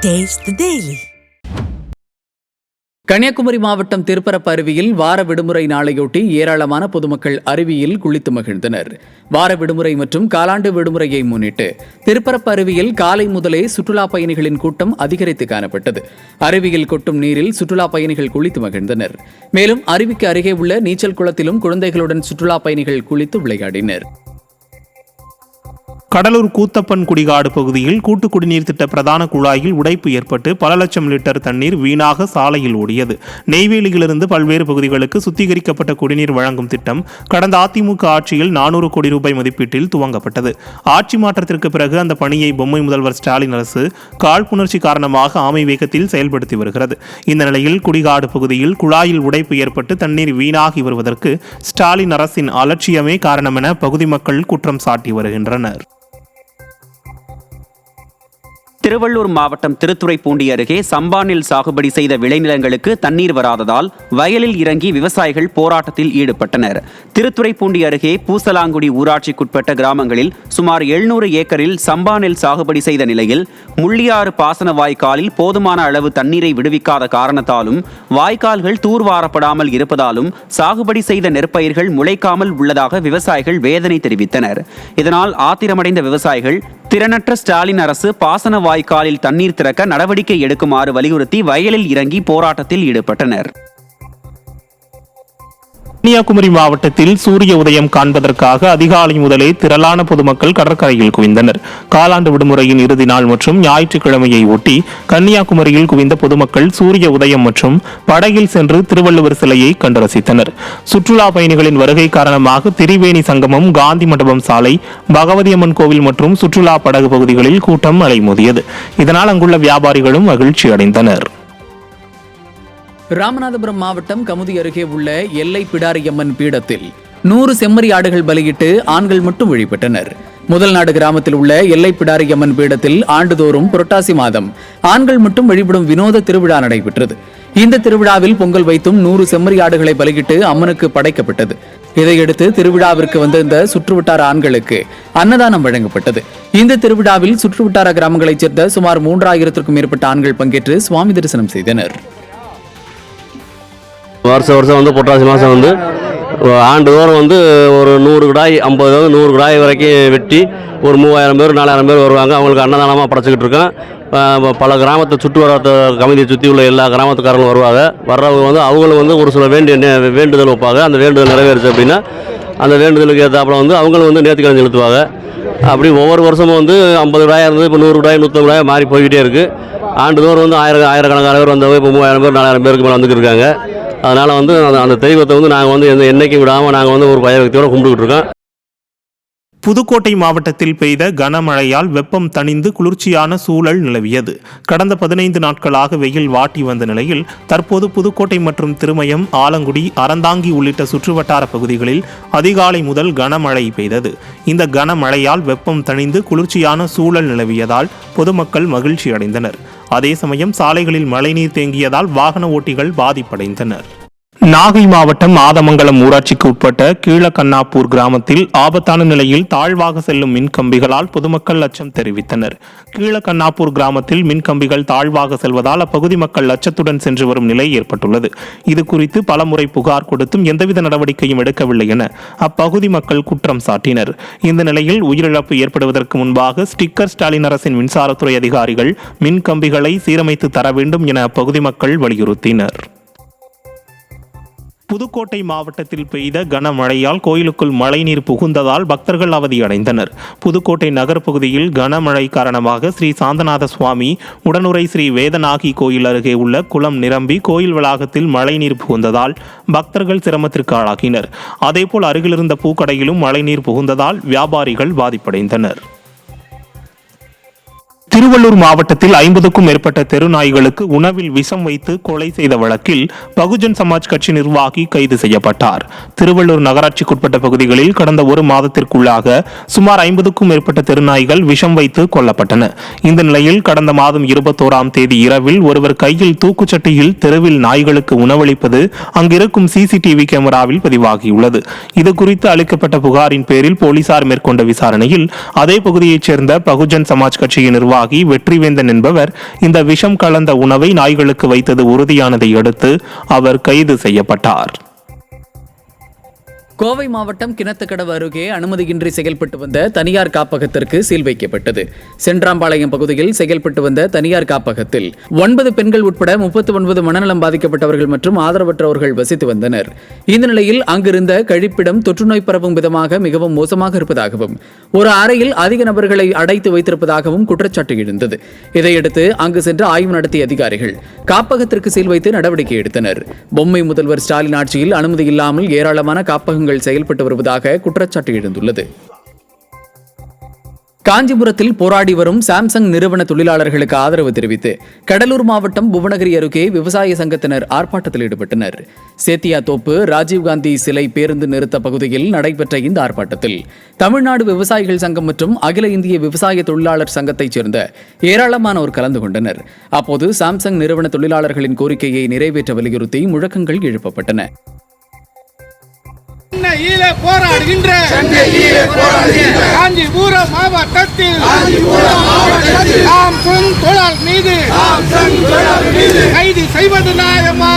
Taste the Daily. Kanyakumari மாவட்டம் திருப்பரப்பு அருவியில் வார விடுமுறை நாளையொட்டி ஏராளமான பொதுமக்கள் அருவியில் குளித்து மகிழ்ந்தனர். வார விடுமுறை மற்றும் காலாண்டு விடுமுறையை முன்னிட்டு திருப்பரப்பு அருவியில் காலை முதலே சுற்றுலா பயணிகளின் கூட்டம் அதிகரித்து காணப்பட்டது. அருவியில் கொட்டும் நீரில் சுற்றுலா பயணிகள் குளித்து மகிழ்ந்தனர். மேலும் அருவிக்கு அருகே உள்ள நீச்சல் குளத்திலும் குழந்தைகளுடன் சுற்றுலா பயணிகள் குளித்து விளையாடினர். கடலூர் கூத்தப்பன் குடிகாடு பகுதியில் கூட்டு குடிநீர் திட்ட பிரதான குழாயில் உடைப்பு ஏற்பட்டு பல லட்சம் லிட்டர் தண்ணீர் வீணாக சாலையில் ஓடியது. நெய்வேலியிலிருந்து பல்வேறு பகுதிகளுக்கு சுத்திகரிக்கப்பட்ட குடிநீர் வழங்கும் திட்டம் கடந்த அதிமுக ஆட்சியில் 400 கோடி ரூபாய் மதிப்பீட்டில் துவங்கப்பட்டது. ஆட்சி மாற்றத்திற்கு பிறகு அந்த பணியை பொம்மை முதல்வர் ஸ்டாலின் அரசு காழ்ப்புணர்ச்சி காரணமாக ஆமை வேகத்தில் செயல்படுத்தி வருகிறது. இந்த நிலையில் குடிகாடு பகுதியில் குழாயில் உடைப்பு ஏற்பட்டு தண்ணீர் வீணாகி வருவதற்கு ஸ்டாலின் அரசின் அலட்சியமே காரணம் என பகுதி மக்கள் குற்றம் சாட்டி வருகின்றனர். திருவள்ளூர் மாவட்டம் திருத்துறைப்பூண்டி அருகே சம்பா நெல் சாகுபடி செய்த விளைநிலங்களுக்கு தண்ணீர் வராததால் வயலில் இறங்கி விவசாயிகள் போராட்டத்தில் ஈடுபட்டனர். திருத்துறைப்பூண்டி அருகே பூசலாங்குடி ஊராட்சிக்குட்பட்ட கிராமங்களில் சுமார் 700 ஏக்கரில் சம்பா நெல் சாகுபடி செய்த நிலையில் முள்ளியாறு பாசன வாய்க்காலில் போதுமான அளவு தண்ணீரை விடுவிக்காத காரணத்தாலும் வாய்க்கால்கள் தூர்வாரப்படாமல் இருப்பதாலும் சாகுபடி செய்த நெற்பயிர்கள் முளைக்காமல் உள்ளதாக விவசாயிகள் வேதனை தெரிவித்தனர். இதனால் ஆத்திரமடைந்த விவசாயிகள் திறனற்ற ஸ்டாலின் அரசு பாசன வாய்க்காலில் தண்ணீர் திறக்க நடவடிக்கை எடுக்குமாறு வலியுறுத்தி வயலில் இறங்கி போராட்டத்தில் ஈடுபட்டனர். கன்னியாகுமரி மாவட்டத்தில் சூரிய உதயம் காண்பதற்காக அதிகாலை முதலே திரளான பொதுமக்கள் கடற்கரையில் குவிந்தனர். காலாண்டு விடுமுறையின் இறுதி நாள் மற்றும் ஞாயிற்றுக்கிழமையை ஒட்டி கன்னியாகுமரியில் குவிந்த பொதுமக்கள் சூரிய உதயம் மற்றும் படகில் சென்று திருவள்ளுவர் சிலையை கண்டு ரசித்தனர். சுற்றுலா பயணிகளின் வருகை காரணமாக திரிவேணி சங்கமம், காந்தி மண்டபம் சாலை, பகவதி அம்மன் கோவில் மற்றும் சுற்றுலா படகு பகுதிகளில் கூட்டம் அலைமோதியது. இதனால் அங்குள்ள வியாபாரிகளும் மகிழ்ச்சி அடைந்தனர். ராமநாதபுரம் மாவட்டம் கமுதி அருகே உள்ள எல்லை பிடாரியம்மன் பீடத்தில் 100 செம்மறி ஆடுகள் பலியிட்டு ஆண்கள் மட்டும் வழிபட்டனர். முதல் நாடு கிராமத்தில் உள்ள எல்லை பிடாரியம்மன் பீடத்தில் ஆண்டுதோறும் புரட்டாசி மாதம் ஆண்கள் மட்டும் வழிபடும் வினோத திருவிழா நடைபெற்றது. இந்த திருவிழாவில் பொங்கல் வைத்தும் 100 செம்மறி ஆடுகளை பலியிட்டு அம்மனுக்கு படைக்கப்பட்டது. இதையடுத்து திருவிழாவிற்கு வந்திருந்த சுற்றுவட்டார ஆண்களுக்கு அன்னதானம் வழங்கப்பட்டது. இந்த திருவிழாவில் சுற்றுவட்டார கிராமங்களைச் சேர்ந்த சுமார் 3000க்கும் மேற்பட்ட ஆண்கள் பங்கேற்று சுவாமி தரிசனம் செய்தனர். வருஷம் வந்து புரட்டாசி மாதம் வந்து ஆண்டுதோறும் வந்து ஒரு 100 கிடாய் 50 100 கிடாய் வரைக்கும் வெட்டி ஒரு 3000 பேர் 4000 பேர் வருவாங்க. அவங்களுக்கு அன்னதானமாக படைச்சிக்கிட்டு இருக்கோம். பல கிராமத்தை சுற்று வர கமிதியை சுற்றி உள்ள எல்லா கிராமத்துக்காரங்களும் வருவாங்க. வர்றவங்க வந்து அவங்களும் வந்து ஒரு சில வேண்டுதல் வைப்பாங்க. அந்த வேண்டுதல் நிறைவேறுச்சு அப்படின்னா அந்த வேண்டுதலுக்கு ஏற்றாப்புல வந்து அவங்களும் வந்து நேர்த்திக்கடன் செலுத்துவாங்க. அப்படி ஒவ்வொரு வருஷமும் வந்து 50 கிடாயாக இருந்து இப்போ 100 கிடாய் 150 கிடாய் மாறி போய்கிட்டே இருக்குது. ஆண்டுதோறும் வந்து ஆயிரக்கணக்கான பேர் வந்தவங்க இப்போ 3000 பேர் 4000 பேருக்கு மேலே வந்துட்டு இருக்காங்க. அதனால் வந்து அந்த தெய்வத்தை வந்து நாங்கள் வந்து என்னைக்கும் விடாமல் நாங்கள் வந்து ஒரு பயபக்தியோடு கும்பிட்டுக்கிட்டு இருக்கோம். புதுக்கோட்டை மாவட்டத்தில் பெய்த கனமழையால் வெப்பம் தணிந்து குளிர்ச்சியான சூழல் நிலவியது. கடந்த 15 நாட்களாக வெயில் வாட்டி வந்த நிலையில் தற்போது புதுக்கோட்டை மற்றும் திருமயம், ஆலங்குடி, அறந்தாங்கி உள்ளிட்ட சுற்றுவட்டார பகுதிகளில் அதிகாலை முதல் கனமழை பெய்தது. இந்த கனமழையால் வெப்பம் தணிந்து குளிர்ச்சியான சூழல் நிலவியதால் பொதுமக்கள் மகிழ்ச்சி அடைந்தனர். அதே சமயம் சாலைகளில் மழைநீர் தேங்கியதால் வாகன ஓட்டிகள் பாதிப்படைந்தனர். நாகை மாவட்டம் ஆதமங்கலம் ஊராட்சிக்கு உட்பட்ட கீழக்கண்ணாப்பூர் கிராமத்தில் ஆபத்தான நிலையில் தாழ்வாக செல்லும் மின்கம்பிகளால் பொதுமக்கள் அச்சம் தெரிவித்தனர். கீழக்கண்ணாப்பூர் கிராமத்தில் மின்கம்பிகள் தாழ்வாக செல்வதால் அப்பகுதி மக்கள் அச்சத்துடன் சென்று வரும் நிலை ஏற்பட்டுள்ளது. இது குறித்து பலமுறை புகார் கொடுத்தும் எந்தவித நடவடிக்கையும் எடுக்கவில்லை என அப்பகுதி மக்கள் குற்றம் சாட்டினர். இந்த நிலையில் உயிரிழப்பு ஏற்படுவதற்கு முன்பாக ஸ்டிக்கர் ஸ்டாலின் அரசின் மின்சாரத்துறை அதிகாரிகள் மின்கம்பிகளை சீரமைத்து தர வேண்டும் என அப்பகுதி மக்கள் வலியுறுத்தினர். புதுக்கோட்டை மாவட்டத்தில் பெய்த கனமழையால் கோயிலுக்குள் மழைநீர் புகுந்ததால் பக்தர்கள் அவதியடைந்தனர். புதுக்கோட்டை நகர் பகுதியில் கனமழை காரணமாக ஸ்ரீ சாந்தநாத சுவாமி உடனுரை ஸ்ரீ வேதநாகி கோயில் அருகே உள்ள குளம் நிரம்பி கோயில் வளாகத்தில் மழைநீர் புகுந்ததால் பக்தர்கள் சிரமத்திற்கு ஆளாகினர். அதேபோல் அருகிலிருந்த பூக்கடையிலும் மழைநீர் புகுந்ததால் வியாபாரிகள் பாதிப்படைந்தனர். திருவள்ளூர் மாவட்டத்தில் 50க்கும் மேற்பட்ட தெரு நாய்களுக்கு உணவில் விஷம் வைத்து கொலை செய்த வழக்கில் பகுஜன் சமாஜ் கட்சி நிர்வாகி கைது செய்யப்பட்டார். திருவள்ளூர் நகராட்சிக்குட்பட்ட பகுதிகளில் கடந்த ஒரு மாதத்திற்குள்ளாக சுமார் 50க்கும் மேற்பட்ட தெருநாய்கள் விஷம் வைத்து கொல்லப்பட்டன. இந்த நிலையில் கடந்த மாதம் 21ஆம் தேதி இரவில் ஒருவர் கையில் தூக்குச்சட்டியில் தெருவில் நாய்களுக்கு உணவளிப்பது அங்கிருக்கும் சிசிடிவி கேமராவில் பதிவாகியுள்ளது. இதுகுறித்து அளிக்கப்பட்ட புகாரின் பேரில் போலீசார் மேற்கொண்ட விசாரணையில் அதே பகுதியைச் சேர்ந்த பகுஜன் சமாஜ் கட்சியின் நிர்வாகி நிர்வாகி வெற்றிவேந்தன் என்பவர் இந்த விஷம் கலந்த உணவை நாய்களுக்கு வைத்தது உறுதியானதை அடுத்து அவர் கைது செய்யப்பட்டார். கோவை மாவட்டம் கிணத்துக்கடவு அருகே அனுமதியின்றி செயல்பட்டு வந்த தனியார் காப்பகத்திற்கு சீல் வைக்கப்பட்டது. சென்றாம்பாளையம் பகுதியில் செயல்பட்டு வந்த தனியார் காப்பகத்தில் 9 பெண்கள் உட்பட 39 மனநலம் பாதிக்கப்பட்டவர்கள் மற்றும் ஆதரவற்றவர்கள் வசித்து வந்தனர். இந்த நிலையில் அங்கிருந்த கழிப்பிடம் தொற்றுநோய் பரவும் விதமாக மிகவும் மோசமாக இருப்பதாகவும் ஒரு அறையில் அதிக நபர்களை அடைத்து வைத்திருப்பதாகவும் குற்றச்சாட்டு எழுந்தது. இதையடுத்து அங்கு சென்று ஆய்வு நடத்திய அதிகாரிகள் காப்பகத்திற்கு சீல் வைத்து நடவடிக்கை எடுத்தனர். பொம்மை முதல்வர் ஸ்டாலின் ஆட்சியில் அனுமதி இல்லாமல் ஏராளமான காப்பகங்கள் செயல்பட்டு வருவதாக குற்றச்சாட்டு எழுந்துள்ளது. காஞ்சிபுரத்தில் போராடி வரும் சாம்சங் நிறுவன தொழிலாளர்களுக்கு ஆதரவு தெரிவித்து கடலூர் மாவட்டம் புவனகிரி அருகே விவசாய சங்கத்தினர் ஆர்ப்பாட்டத்தில் ஈடுபட்டனர். சேத்தியாத்தோப்பு ராஜீவ்காந்தி சிலை பேருந்து நிறுத்த பகுதியில் நடைபெற்ற இந்த ஆர்ப்பாட்டத்தில் தமிழ்நாடு விவசாயிகள் சங்கம் மற்றும் அகில இந்திய விவசாய தொழிலாளர் சங்கத்தைச் சேர்ந்த ஏராளமானோர் கலந்து கொண்டனர். அப்போது சாம்சங் நிறுவன தொழிலாளர்களின் கோரிக்கையை நிறைவேற்ற வலியுறுத்தி முழக்கங்கள் எழுப்பப்பட்டன. போராடுகின்ற காஞ்சிபுரம் மாவட்டத்தில் தொழிலாளர் மீது கைது செய்வது நியாயமா?